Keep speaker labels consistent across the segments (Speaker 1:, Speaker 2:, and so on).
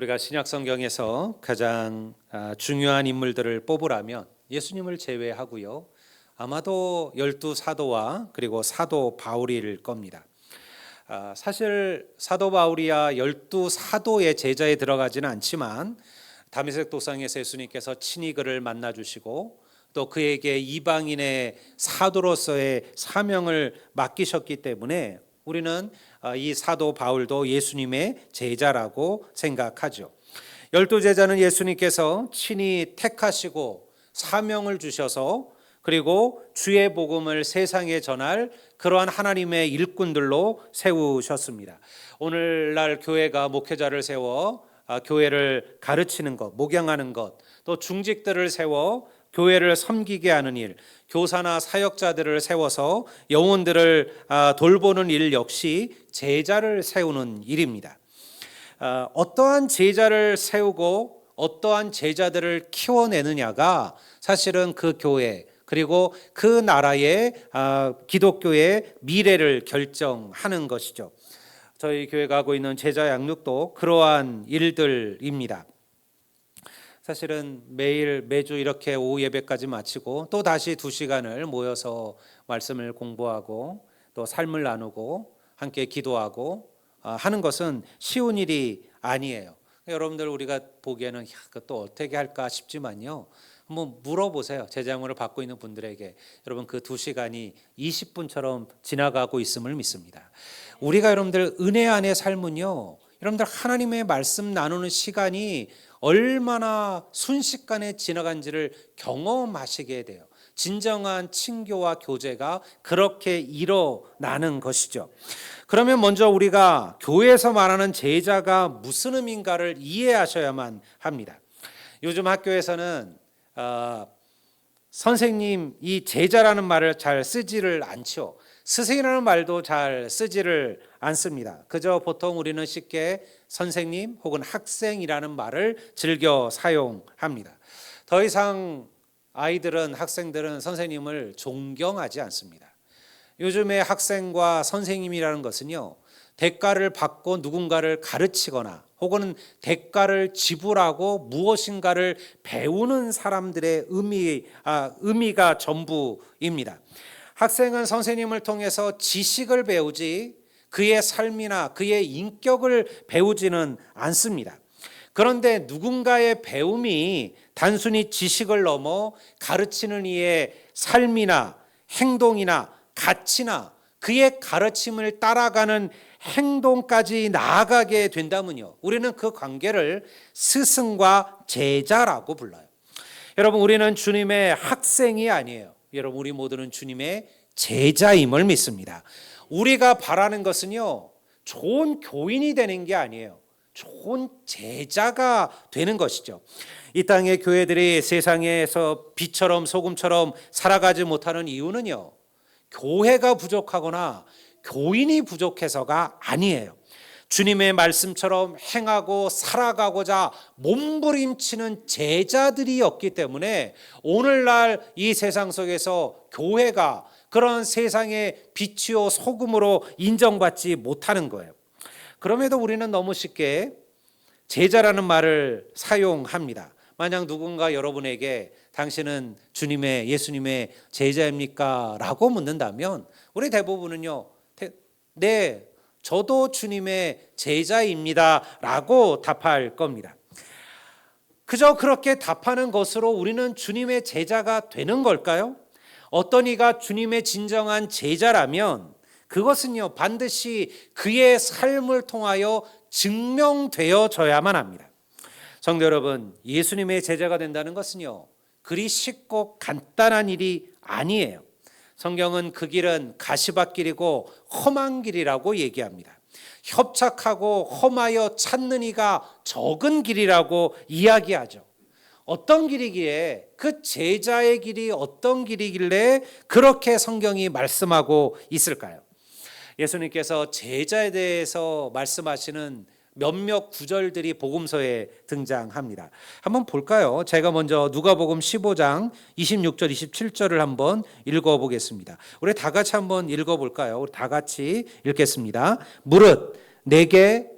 Speaker 1: 우리가 신약 성경에서 가장 중요한 인물들을 뽑으라면 예수님을 제외하고요. 아마도 12 사도와 그리고 사도 바울일 겁니다. 사실 사도 바울이야 12 사도의 제자에 들어가지는 않지만 다메섹 도상에서 예수님께서 친히 그를 만나 주시고 또 그에게 이방인의 사도로서의 사명을 맡기셨기 때문에 우리는 이 사도 바울도 예수님의 제자라고 생각하죠. 12 제자는 예수님께서 친히 택하시고 사명을 주셔서 그리고 주의 복음을 세상에 전할 그러한 하나님의 일꾼들로 세우셨습니다. 오늘날 교회가 목회자를 세워 교회를 가르치는 것, 목양하는 것, 또 중직들을 세워 교회를 섬기게 하는 일, 교사나 사역자들을 세워서 영혼들을 돌보는 일 역시 제자를 세우는 일입니다. 어떠한 제자를 세우고 어떠한 제자들을 키워내느냐가 사실은 그 교회 그리고 그 나라의 기독교의 미래를 결정하는 것이죠. 저희 교회가 하고 있는 제자 양육도 그러한 일들입니다. 사실은 매주 이렇게 오후 예배까지 마치고 또 다시 2시간을 모여서 말씀을 공부하고 또 삶을 나누고 함께 기도하고 하는 것은 쉬운 일이 아니에요. 여러분들 우리가 보기에는 또 어떻게 할까 싶지만요. 한번 물어보세요. 제자양으로 받고 있는 분들에게. 여러분 그 2시간이 20분처럼 지나가고 있음을 믿습니다. 우리가 여러분들 은혜 안의 삶은요. 여러분들 하나님의 말씀 나누는 시간이 얼마나 순식간에 지나간지를 경험하시게 돼요. 진정한 친교와 교제가 그렇게 일어나는 것이죠. 그러면 먼저 우리가 교회에서 말하는 제자가 무슨 의미인가를 이해하셔야만 합니다. 요즘 학교에서는 선생님, 이 제자라는 말을 잘 쓰지를 않죠. 스승이라는 말도 잘 쓰지를 않습니다. 그저 보통 우리는 쉽게 선생님 혹은 학생이라는 말을 즐겨 사용합니다. 더 이상 아이들은 학생들은 선생님을 존경하지 않습니다. 요즘의 학생과 선생님이라는 것은요, 대가를 받고 누군가를 가르치거나 혹은 대가를 지불하고 무엇인가를 배우는 사람들의 의미가 전부입니다. 학생은 선생님을 통해서 지식을 배우지 그의 삶이나 그의 인격을 배우지는 않습니다. 그런데 누군가의 배움이 단순히 지식을 넘어 가르치는 이의 삶이나 행동이나 가치나 그의 가르침을 따라가는 행동까지 나아가게 된다면요, 우리는 그 관계를 스승과 제자라고 불러요. 여러분, 우리는 주님의 학생이 아니에요. 여러분, 우리 모두는 주님의 제자임을 믿습니다. 우리가 바라는 것은요, 좋은 교인이 되는 게 아니에요. 좋은 제자가 되는 것이죠. 이 땅의 교회들이 세상에서 빛처럼 소금처럼 살아가지 못하는 이유는요, 교회가 부족하거나 교인이 부족해서가 아니에요. 주님의 말씀처럼 행하고 살아가고자 몸부림치는 제자들이 없기 때문에 오늘날 이 세상 속에서 교회가 그런 세상의 빛이요 소금으로 인정받지 못하는 거예요. 그럼에도 우리는 너무 쉽게 제자라는 말을 사용합니다. 만약 누군가 여러분에게 당신은 예수님의 제자입니까? 라고 묻는다면 우리 대부분은요, 네, 저도 주님의 제자입니다 라고 답할 겁니다. 그저 그렇게 답하는 것으로 우리는 주님의 제자가 되는 걸까요? 어떤 이가 주님의 진정한 제자라면 그것은요, 반드시 그의 삶을 통하여 증명되어져야만 합니다. 성도 여러분, 예수님의 제자가 된다는 것은요, 그리 쉽고 간단한 일이 아니에요. 성경은 그 길은 가시밭길이고 험한 길이라고 얘기합니다. 협착하고 험하여 찾는 이가 적은 길이라고 이야기하죠. 어떤 길이기에 그 제자의 길이 어떤 길이길래 그렇게 성경이 말씀하고 있을까요? 예수님께서 제자에 대해서 말씀하시는 몇몇 구절들이 복음서에 등장합니다. 한번 볼까요? 제가 먼저 누가복음 15장 26절 27절을 한번 읽어보겠습니다. 우리 다 같이 한번 읽어볼까요? 우리 다 같이 읽겠습니다. 무릇 내게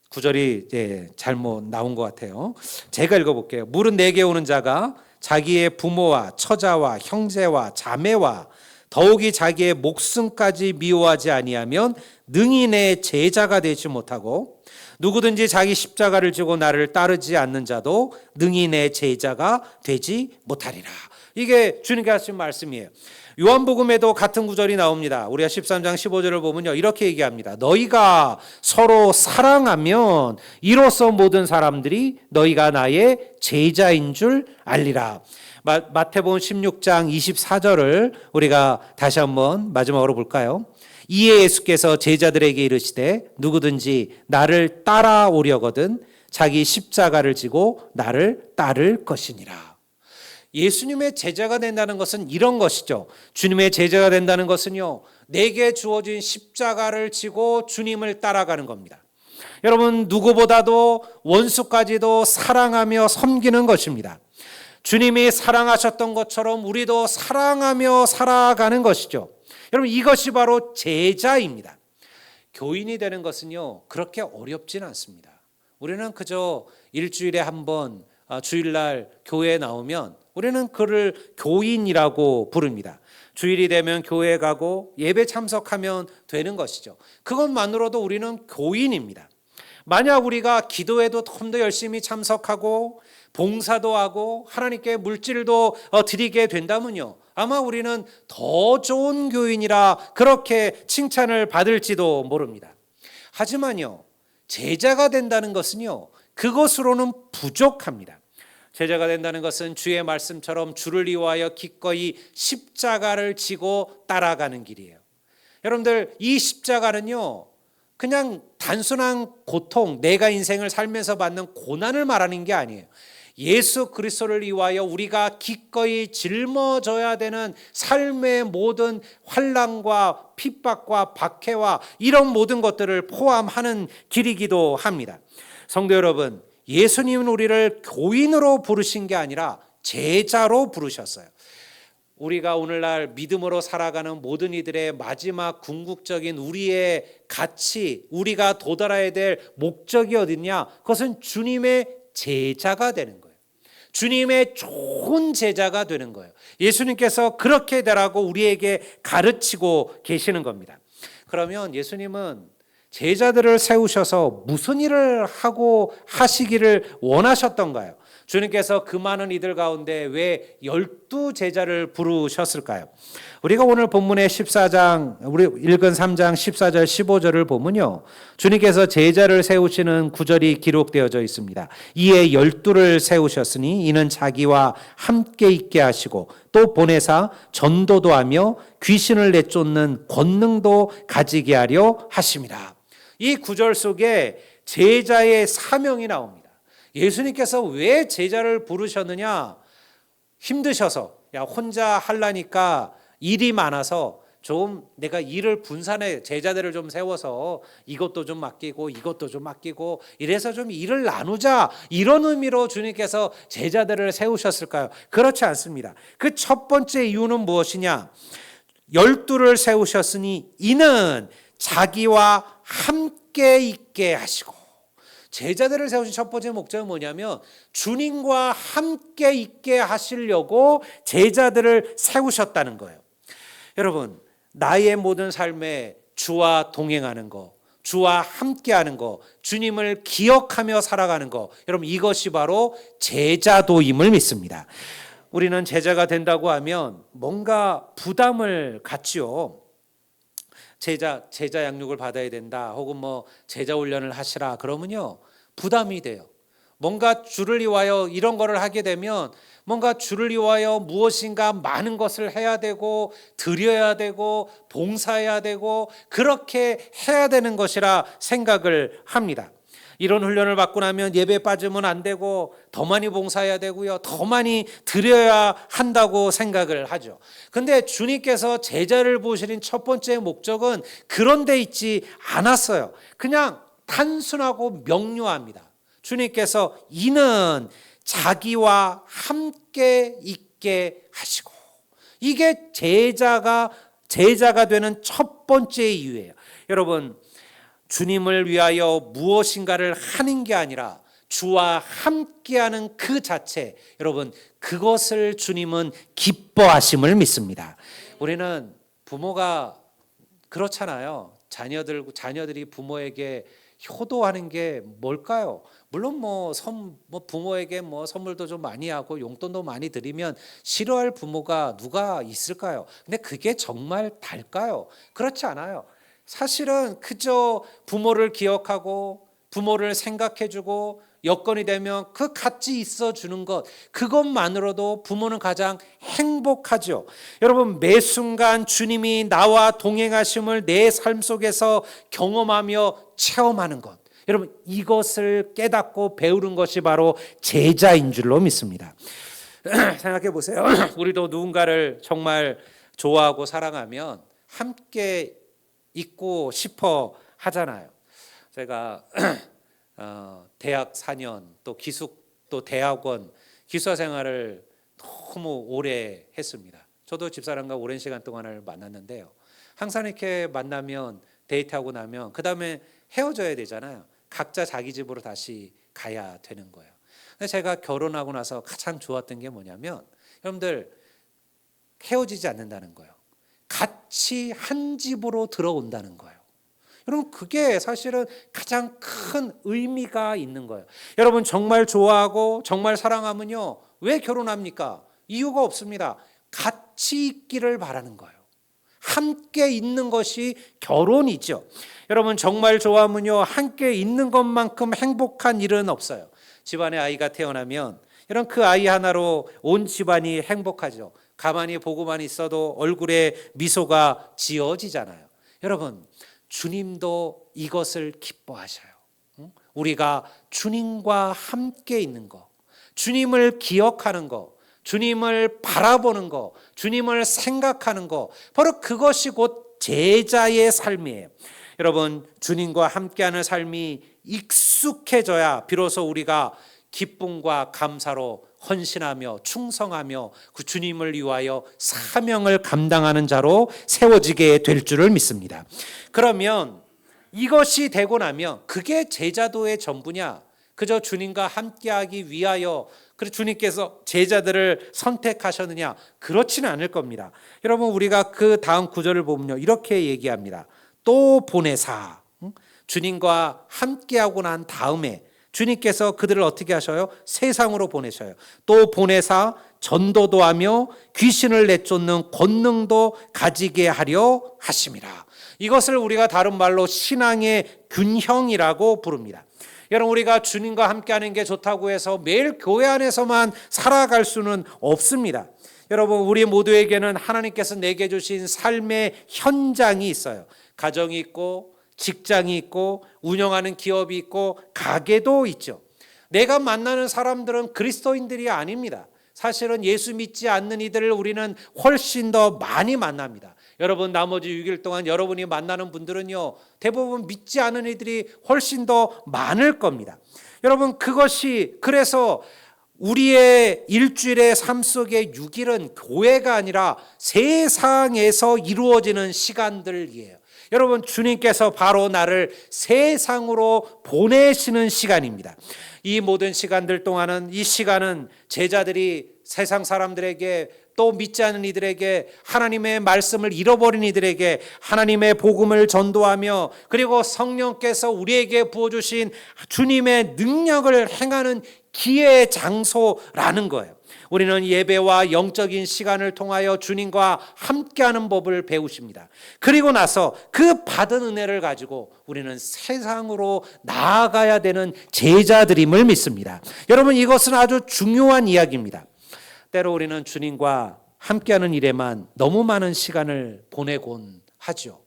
Speaker 1: 구절이 잘못 나온 것 같아요. 제가 읽어볼게요. 물은 내게 오는 자가 자기의 부모와 처자와 형제와 자매와 더욱이 자기의 목숨까지 미워하지 아니하면 능히 내 제자가 되지 못하고 누구든지 자기 십자가를 지고 나를 따르지 않는 자도 능히 내 제자가 되지 못하리라. 이게 주님께 하신 말씀이에요. 요한복음에도 같은 구절이 나옵니다. 우리가 13장 15절을 보면요, 이렇게 얘기합니다. 너희가 서로 사랑하면 이로써 모든 사람들이 너희가 나의 제자인 줄 알리라. 마태복음 16장 24절을 우리가 다시 한번 마지막으로 볼까요? 이에 예수께서 제자들에게 이르시되 누구든지 나를 따라오려거든 자기 십자가를 지고 나를 따를 것이니라. 예수님의 제자가 된다는 것은 이런 것이죠. 주님의 제자가 된다는 것은요, 내게 주어진 십자가를 지고 주님을 따라가는 겁니다. 여러분, 누구보다도 원수까지도 사랑하며 섬기는 것입니다. 주님이 사랑하셨던 것처럼 우리도 사랑하며 살아가는 것이죠. 여러분, 이것이 바로 제자입니다. 교인이 되는 것은요, 그렇게 어렵진 않습니다. 우리는 그저 일주일에 한 번 주일날 교회에 나오면 우리는 그를 교인이라고 부릅니다. 주일이 되면 교회에 가고 예배 참석하면 되는 것이죠. 그것만으로도 우리는 교인입니다. 만약 우리가 기도에도 좀 더 열심히 참석하고 봉사도 하고 하나님께 물질도 드리게 된다면요, 아마 우리는 더 좋은 교인이라 그렇게 칭찬을 받을지도 모릅니다. 하지만요, 제자가 된다는 것은요, 그것으로는 부족합니다. 제자가 된다는 것은 주의 말씀처럼 주를 위하여 기꺼이 십자가를 지고 따라가는 길이에요. 여러분들, 이 십자가는요, 그냥 단순한 고통, 내가 인생을 살면서 받는 고난을 말하는 게 아니에요. 예수 그리스도를 위하여 우리가 기꺼이 짊어져야 되는 삶의 모든 환난과 핍박과 박해와 이런 모든 것들을 포함하는 길이기도 합니다. 성도 여러분, 예수님은 우리를 교인으로 부르신 게 아니라 제자로 부르셨어요. 우리가 오늘날 믿음으로 살아가는 모든 이들의 마지막 궁극적인 우리의 가치, 우리가 도달해야 될 목적이 어디냐? 그것은 주님의 제자가 되는 거예요. 주님의 좋은 제자가 되는 거예요. 예수님께서 그렇게 되라고 우리에게 가르치고 계시는 겁니다. 그러면 예수님은 제자들을 세우셔서 무슨 일을 하고 하시기를 원하셨던가요? 주님께서 그 많은 이들 가운데 왜 12제자를 부르셨을까요? 우리가 오늘 본문의 14장, 우리 읽은 3장 14절 15절을 보면요, 주님께서 제자를 세우시는 구절이 기록되어져 있습니다. 이에 12를 세우셨으니 이는 자기와 함께 있게 하시고 또 보내사 전도도 하며 귀신을 내쫓는 권능도 가지게 하려 하심이라. 이 구절 속에 제자의 사명이 나옵니다. 예수님께서 왜 제자를 부르셨느냐? 힘드셔서, 혼자 하려니까 일이 많아서 좀 내가 일을 분산해, 제자들을 좀 세워서 이것도 좀 맡기고 이것도 좀 맡기고 이래서 좀 일을 나누자, 이런 의미로 주님께서 제자들을 세우셨을까요? 그렇지 않습니다. 그 첫 번째 이유는 무엇이냐? 12를 세우셨으니 이는 자기와 함께 있게 하시고, 제자들을 세우신 첫 번째 목적은 뭐냐면 주님과 함께 있게 하시려고 제자들을 세우셨다는 거예요. 여러분, 나의 모든 삶에 주와 동행하는 거, 주와 함께하는 거, 주님을 기억하며 살아가는 거, 여러분, 이것이 바로 제자도임을 믿습니다. 우리는 제자가 된다고 하면 뭔가 부담을 갖지요. 제자 양육을 받아야 된다, 혹은 뭐 제자 훈련을 하시라 그러면요, 부담이 돼요. 뭔가 주를 위하여 이런 거를 하게 되면 뭔가 주를 위하여 무엇인가 많은 것을 해야 되고 드려야 되고 봉사해야 되고 그렇게 해야 되는 것이라 생각을 합니다. 이런 훈련을 받고 나면 예배에 빠지면 안 되고 더 많이 봉사해야 되고요, 더 많이 드려야 한다고 생각을 하죠. 근데 주님께서 제자를 부르신 첫 번째 목적은 그런 데 있지 않았어요. 그냥 단순하고 명료합니다. 주님께서 이는 자기와 함께 있게 하시고, 이게 제자가 되는 첫 번째 이유예요. 여러분, 주님을 위하여 무엇인가를 하는 게 아니라 주와 함께하는 그 자체, 여러분 그것을 주님은 기뻐하심을 믿습니다. 우리는 부모가 그렇잖아요. 자녀들이 부모에게 효도하는 게 뭘까요? 물론 부모에게 선물도 좀 많이 하고 용돈도 많이 드리면 싫어할 부모가 누가 있을까요? 근데 그게 정말 달까요? 그렇지 않아요. 사실은 그저 부모를 기억하고 부모를 생각해주고 여건이 되면 그 같이 있어주는 것, 그것만으로도 부모는 가장 행복하죠. 여러분 매 순간 주님이 나와 동행하심을 내 삶 속에서 경험하며 체험하는 것, 여러분 이것을 깨닫고 배우는 것이 바로 제자인 줄로 믿습니다. 생각해 보세요. 우리도 누군가를 정말 좋아하고 사랑하면 함께 있고 싶어 하잖아요. 제가 대학 4년 또 또 대학원 기숙사 생활을 너무 오래 했습니다. 저도 집사람과 오랜 시간 동안을 만났는데요. 항상 이렇게 만나면 데이트하고 나면 그 다음에 헤어져야 되잖아요. 각자 자기 집으로 다시 가야 되는 거예요. 근데 제가 결혼하고 나서 가장 좋았던 게 뭐냐면 여러분들 헤어지지 않는다는 거예요. 같이 한 집으로 들어온다는 거예요. 여러분 그게 사실은 가장 큰 의미가 있는 거예요. 여러분 정말 좋아하고 정말 사랑하면요 왜 결혼합니까? 이유가 없습니다. 같이 있기를 바라는 거예요. 함께 있는 것이 결혼이죠. 여러분 정말 좋아하면요 함께 있는 것만큼 행복한 일은 없어요. 집안에 아이가 태어나면 여러분 그 아이 하나로 온 집안이 행복하죠. 가만히 보고만 있어도 얼굴에 미소가 지어지잖아요. 여러분 주님도 이것을 기뻐하셔요. 우리가 주님과 함께 있는 거, 주님을 기억하는 거, 주님을 바라보는 거, 주님을 생각하는 거, 바로 그것이 곧 제자의 삶이에요. 여러분 주님과 함께하는 삶이 익숙해져야 비로소 우리가 기쁨과 감사로 헌신하며 충성하며 그 주님을 위하여 사명을 감당하는 자로 세워지게 될 줄을 믿습니다. 그러면 이것이 되고 나면 그게 제자도의 전부냐? 그저 주님과 함께하기 위하여 그래서 주님께서 제자들을 선택하셨느냐? 그렇지는 않을 겁니다. 여러분 우리가 그 다음 구절을 보면요 이렇게 얘기합니다. 또 보내사, 주님과 함께하고 난 다음에 주님께서 그들을 어떻게 하셔요? 세상으로 보내셔요. 또 보내사 전도도 하며 귀신을 내쫓는 권능도 가지게 하려 하심이라. 이것을 우리가 다른 말로 신앙의 균형이라고 부릅니다. 여러분 우리가 주님과 함께하는 게 좋다고 해서 매일 교회 안에서만 살아갈 수는 없습니다. 여러분 우리 모두에게는 하나님께서 내게 주신 삶의 현장이 있어요. 가정이 있고 직장이 있고 운영하는 기업이 있고 가게도 있죠. 내가 만나는 사람들은 그리스도인들이 아닙니다. 사실은 예수 믿지 않는 이들을 우리는 훨씬 더 많이 만납니다. 여러분 나머지 6일 동안 여러분이 만나는 분들은요 대부분 믿지 않은 이들이 훨씬 더 많을 겁니다. 여러분 그것이 그래서 우리의 일주일의 삶 속의 6일은 교회가 아니라 세상에서 이루어지는 시간들이에요. 여러분 주님께서 바로 나를 세상으로 보내시는 시간입니다. 이 모든 시간들 동안은 이 시간은 제자들이 세상 사람들에게 또 믿지 않은 이들에게 하나님의 말씀을 잃어버린 이들에게 하나님의 복음을 전도하며 그리고 성령께서 우리에게 부어주신 주님의 능력을 행하는 기회의 장소라는 거예요. 우리는 예배와 영적인 시간을 통하여 주님과 함께하는 법을 배우십니다. 그리고 나서 그 받은 은혜를 가지고 우리는 세상으로 나아가야 되는 제자들임을 믿습니다. 여러분 이것은 아주 중요한 이야기입니다. 때로 우리는 주님과 함께하는 일에만 너무 많은 시간을 보내곤 하죠.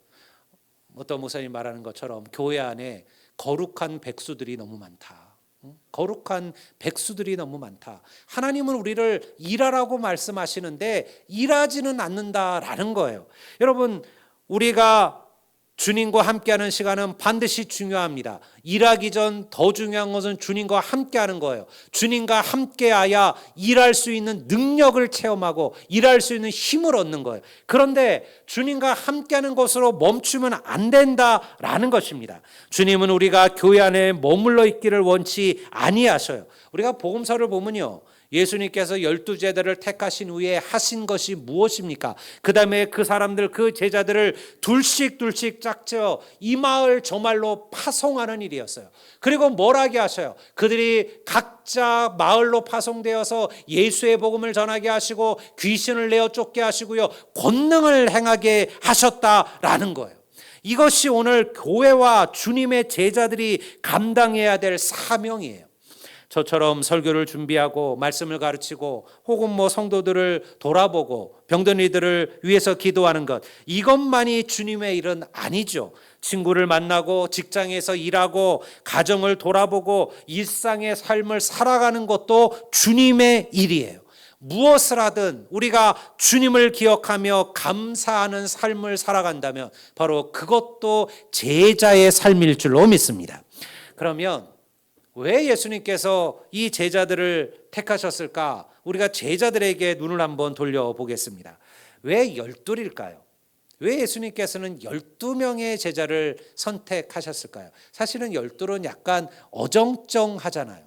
Speaker 1: 어떤 목사님이 말하는 것처럼 교회 안에 거룩한 백수들이 너무 많다. 거룩한 백수들이 너무 많다. 하나님은 우리를 일하라고 말씀하시는데 일하지는 않는다라는 거예요. 여러분 우리가 주님과 함께하는 시간은 반드시 중요합니다. 일하기 전 더 중요한 것은 주님과 함께하는 거예요. 주님과 함께해야 일할 수 있는 능력을 체험하고 일할 수 있는 힘을 얻는 거예요. 그런데 주님과 함께하는 것으로 멈추면 안 된다라는 것입니다. 주님은 우리가 교회 안에 머물러 있기를 원치 아니하셔요. 우리가 복음서를 보면요, 예수님께서 12제자를 택하신 후에 하신 것이 무엇입니까? 그 다음에 그 사람들, 그 제자들을 둘씩 짝져 이 마을 저 마을로 파송하는 일이었어요. 그리고 뭘 하게 하셔요? 그들이 각자 마을로 파송되어서 예수의 복음을 전하게 하시고 귀신을 내어 쫓게 하시고요, 권능을 행하게 하셨다라는 거예요. 이것이 오늘 교회와 주님의 제자들이 감당해야 될 사명이에요. 저처럼 설교를 준비하고 말씀을 가르치고 혹은 성도들을 돌아보고 병든 이들을 위해서 기도하는 것, 이것만이 주님의 일은 아니죠. 친구를 만나고 직장에서 일하고 가정을 돌아보고 일상의 삶을 살아가는 것도 주님의 일이에요. 무엇을 하든 우리가 주님을 기억하며 감사하는 삶을 살아간다면 바로 그것도 제자의 삶일 줄로 믿습니다. 그러면 왜 예수님께서 이 제자들을 택하셨을까? 우리가 제자들에게 눈을 한번 돌려보겠습니다. 왜 12일까요? 왜 예수님께서는 12명의 제자를 선택하셨을까요? 사실은 12은 약간 어정쩡하잖아요.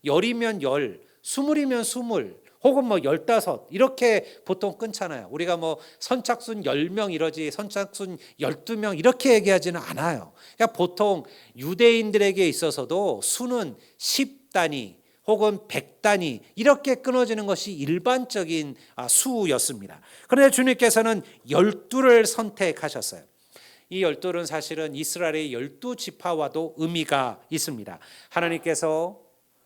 Speaker 1: 10이면 10, 20이면 20, 혹은 15 이렇게 보통 끊잖아요. 우리가 선착순 10명 이러지 선착순 12명 이렇게 얘기하지는 않아요. 그러니까 보통 유대인들에게 있어서도 수는 10단위 혹은 100단위 이렇게 끊어지는 것이 일반적인 수였습니다. 그런데 주님께서는 12를 선택하셨어요. 이 12는 사실은 이스라엘의 12지파와도 의미가 있습니다. 하나님께서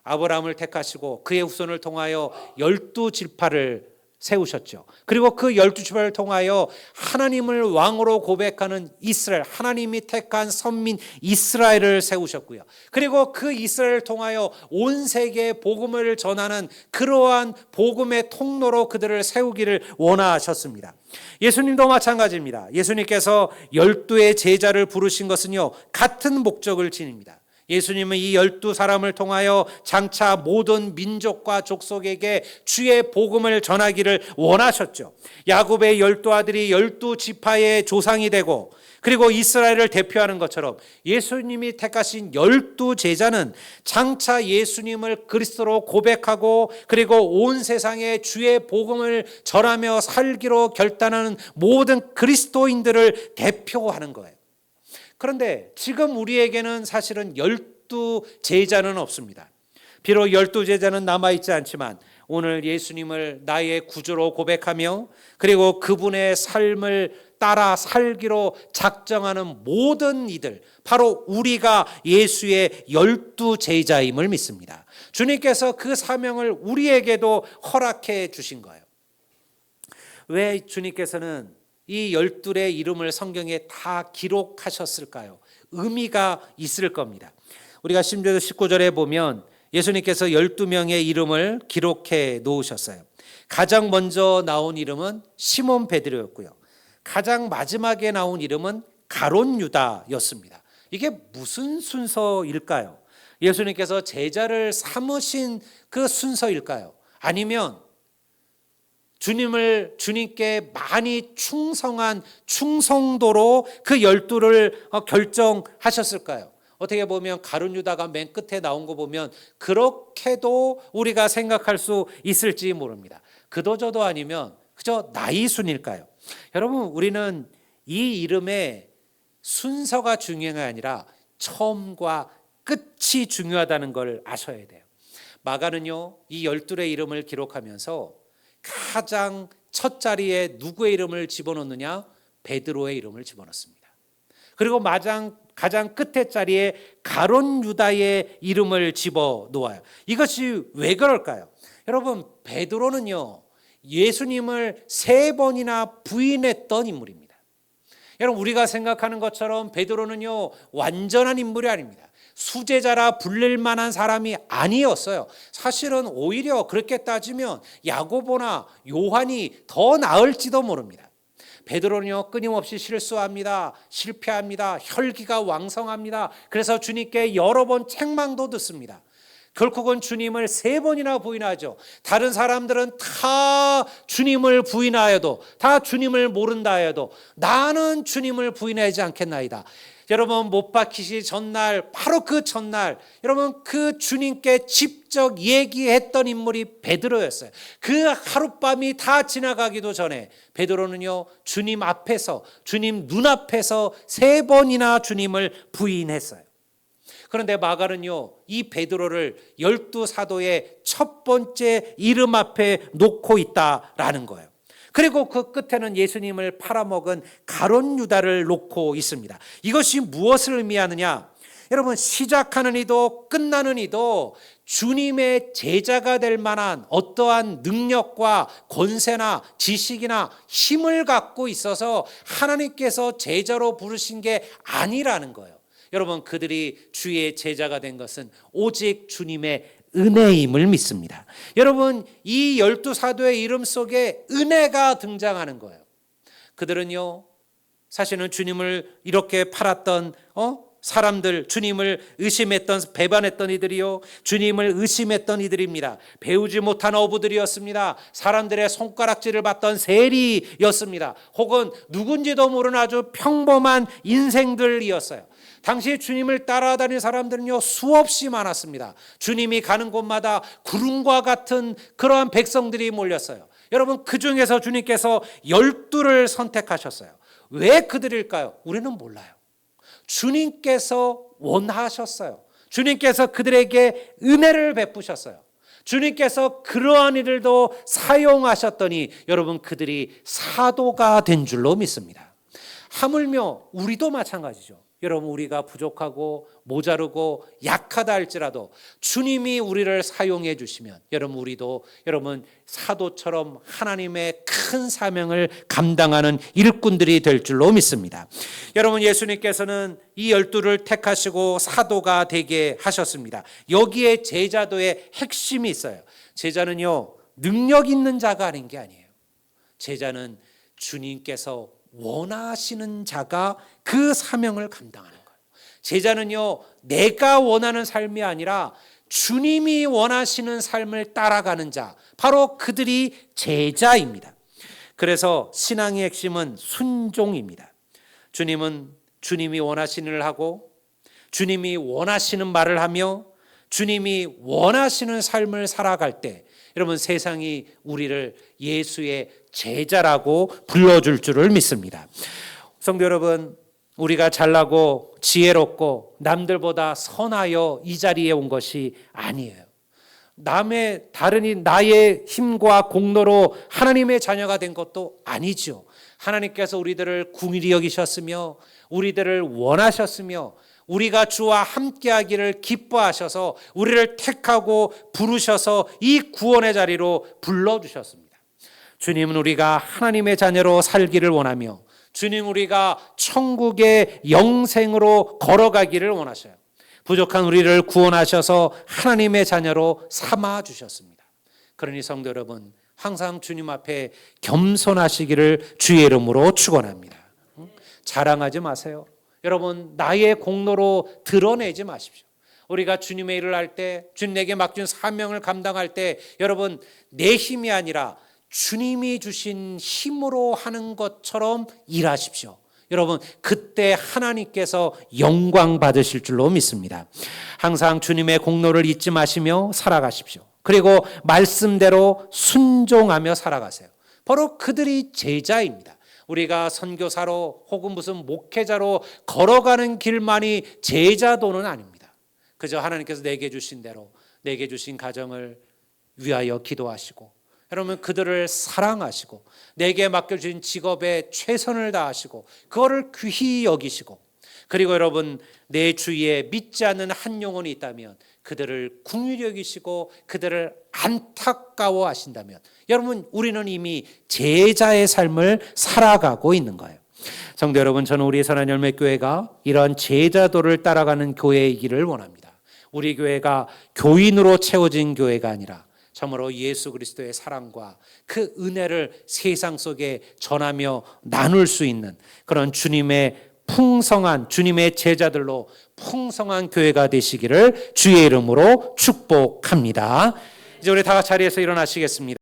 Speaker 1: 아브라함을 택하시고 그의 후손을 통하여 12지파를 세우셨죠. 그리고 그 12지파를 통하여 하나님을 왕으로 고백하는 이스라엘, 하나님이 택한 선민 이스라엘을 세우셨고요. 그리고 그 이스라엘을 통하여 온 세계에 복음을 전하는 그러한 복음의 통로로 그들을 세우기를 원하셨습니다. 예수님도 마찬가지입니다. 예수님께서 12의 제자를 부르신 것은요, 같은 목적을 지닙니다. 예수님은 이 12사람을 통하여 장차 모든 민족과 족속에게 주의 복음을 전하기를 원하셨죠. 야곱의 12아들이 12지파의 조상이 되고 그리고 이스라엘을 대표하는 것처럼 예수님이 택하신 12제자는 장차 예수님을 그리스도로 고백하고 그리고 온 세상에 주의 복음을 전하며 살기로 결단하는 모든 그리스도인들을 대표하는 거예요. 그런데 지금 우리에게는 사실은 12제자는 없습니다. 비록 12제자는 남아있지 않지만 오늘 예수님을 나의 구주로 고백하며 그리고 그분의 삶을 따라 살기로 작정하는 모든 이들, 바로 우리가 예수의 12제자임을 믿습니다. 주님께서 그 사명을 우리에게도 허락해 주신 거예요. 왜 주님께서는 이 12의 이름을 성경에 다 기록하셨을까요? 의미가 있을 겁니다. 우리가 신명기 19절에 보면 예수님께서 12명의 이름을 기록해 놓으셨어요. 가장 먼저 나온 이름은 시몬 베드로였고요. 가장 마지막에 나온 이름은 가룟 유다였습니다. 이게 무슨 순서일까요? 예수님께서 제자를 삼으신 그 순서일까요? 아니면 주님께 많이 충성한 충성도로 그 12를 결정하셨을까요? 어떻게 보면 가룟 유다가 맨 끝에 나온 거 보면 그렇게도 우리가 생각할 수 있을지 모릅니다. 그도저도 아니면 그저 나이 순일까요? 여러분, 우리는 이 이름의 순서가 중요한 게 아니라 처음과 끝이 중요하다는 걸 아셔야 돼요. 마가는요, 이 12의 이름을 기록하면서 가장 첫 자리에 누구의 이름을 집어넣느냐? 베드로의 이름을 집어넣습니다. 그리고 가장 끝에 자리에 가룟 유다의 이름을 집어넣어요. 이것이 왜 그럴까요? 여러분, 베드로는요, 예수님을 3번이나 부인했던 인물입니다. 여러분, 우리가 생각하는 것처럼 베드로는요, 완전한 인물이 아닙니다. 수제자라 불릴 만한 사람이 아니었어요. 사실은 오히려 그렇게 따지면 야고보나 요한이 더 나을지도 모릅니다. 베드로는요 끊임없이 실수합니다. 실패합니다. 혈기가 왕성합니다. 그래서 주님께 여러 번 책망도 듣습니다. 결국은 주님을 3번이나 부인하죠. 다른 사람들은 다 주님을 부인하여도, 다 주님을 모른다 해도 나는 주님을 부인하지 않겠나이다. 여러분, 못 박히시 전날, 바로 그 전날, 여러분 그 주님께 직접 얘기했던 인물이 베드로였어요. 그 하룻밤이 다 지나가기도 전에 베드로는요 주님 앞에서, 주님 눈앞에서 3번이나 주님을 부인했어요. 그런데 마가는요 이 베드로를 12사도의 첫 번째 이름 앞에 놓고 있다라는 거예요. 그리고 그 끝에는 예수님을 팔아먹은 가룟 유다를 놓고 있습니다. 이것이 무엇을 의미하느냐? 여러분, 시작하는 이도 끝나는 이도 주님의 제자가 될 만한 어떠한 능력과 권세나 지식이나 힘을 갖고 있어서 하나님께서 제자로 부르신 게 아니라는 거예요. 여러분, 그들이 주의 제자가 된 것은 오직 주님의 은혜임을 믿습니다. 여러분, 이 12사도의 이름 속에 은혜가 등장하는 거예요. 그들은요 사실은 주님을 이렇게 팔았던 사람들, 주님을 의심했던, 배반했던 이들이요 주님을 의심했던 이들입니다. 배우지 못한 어부들이었습니다. 사람들의 손가락질을 받던 세리였습니다. 혹은 누군지도 모르는 아주 평범한 인생들이었어요. 당시 주님을 따라다니는 사람들은요 수없이 많았습니다. 주님이 가는 곳마다 구름과 같은 그러한 백성들이 몰렸어요. 여러분, 그 중에서 주님께서 12를 선택하셨어요. 왜 그들일까요? 우리는 몰라요. 주님께서 원하셨어요. 주님께서 그들에게 은혜를 베푸셨어요. 주님께서 그러한 이들도 사용하셨더니 여러분 그들이 사도가 된 줄로 믿습니다. 하물며 우리도 마찬가지죠. 여러분, 우리가 부족하고 모자르고 약하다 할지라도 주님이 우리를 사용해 주시면 여러분 우리도 여러분 사도처럼 하나님의 큰 사명을 감당하는 일꾼들이 될 줄로 믿습니다. 여러분, 예수님께서는 이 12를 택하시고 사도가 되게 하셨습니다. 여기에 제자도의 핵심이 있어요. 제자는요 능력 있는 자가 아닌 게 아니에요. 제자는 주님께서 원하시는 자가 그 사명을 감당하는 거예요. 제자는요 내가 원하는 삶이 아니라 주님이 원하시는 삶을 따라가는 자, 바로 그들이 제자입니다. 그래서 신앙의 핵심은 순종입니다. 주님은 주님이 원하시는 일을 하고 주님이 원하시는 말을 하며 주님이 원하시는 삶을 살아갈 때 여러분 세상이 우리를 예수의 제자라고 불러줄 줄을 믿습니다. 성도 여러분, 우리가 잘나고 지혜롭고 남들보다 선하여 이 자리에 온 것이 아니에요. 나의 힘과 공로로 하나님의 자녀가 된 것도 아니죠. 하나님께서 우리들을 긍휼히 여기셨으며 우리들을 원하셨으며 우리가 주와 함께하기를 기뻐하셔서 우리를 택하고 부르셔서 이 구원의 자리로 불러주셨습니다. 주님은 우리가 하나님의 자녀로 살기를 원하며 주님 우리가 천국의 영생으로 걸어가기를 원하셔요. 부족한 우리를 구원하셔서 하나님의 자녀로 삼아주셨습니다. 그러니 성도 여러분, 항상 주님 앞에 겸손하시기를 주의 이름으로 축원합니다. 자랑하지 마세요. 여러분, 나의 공로로 드러내지 마십시오. 우리가 주님의 일을 할 때, 주님에게 맡긴 사명을 감당할 때 여러분 내 힘이 아니라 주님이 주신 힘으로 하는 것처럼 일하십시오. 여러분, 그때 하나님께서 영광 받으실 줄로 믿습니다. 항상 주님의 공로를 잊지 마시며 살아가십시오. 그리고 말씀대로 순종하며 살아가세요. 바로 그들이 제자입니다. 우리가 선교사로 혹은 무슨 목회자로 걸어가는 길만이 제자도는 아닙니다. 그저 하나님께서 내게 주신 대로 내게 주신 가정을 위하여 기도하시고 여러분 그들을 사랑하시고 내게 맡겨주신 직업에 최선을 다하시고 그거를 귀히 여기시고 그리고 여러분 내 주위에 믿지 않는 한 영혼이 있다면 그들을 긍휼히 여기시고 그들을 안타까워 하신다면 여러분 우리는 이미 제자의 삶을 살아가고 있는 거예요. 성도 여러분, 저는 우리 선한 열매 교회가 이런 제자도를 따라가는 교회이기를 원합니다. 우리 교회가 교인으로 채워진 교회가 아니라 참으로 예수 그리스도의 사랑과 그 은혜를 세상 속에 전하며 나눌 수 있는 그런 주님의 풍성한 주님의 제자들로 풍성한 교회가 되시기를 주의 이름으로 축복합니다. 이제 우리 다 같이 자리에서 일어나시겠습니다.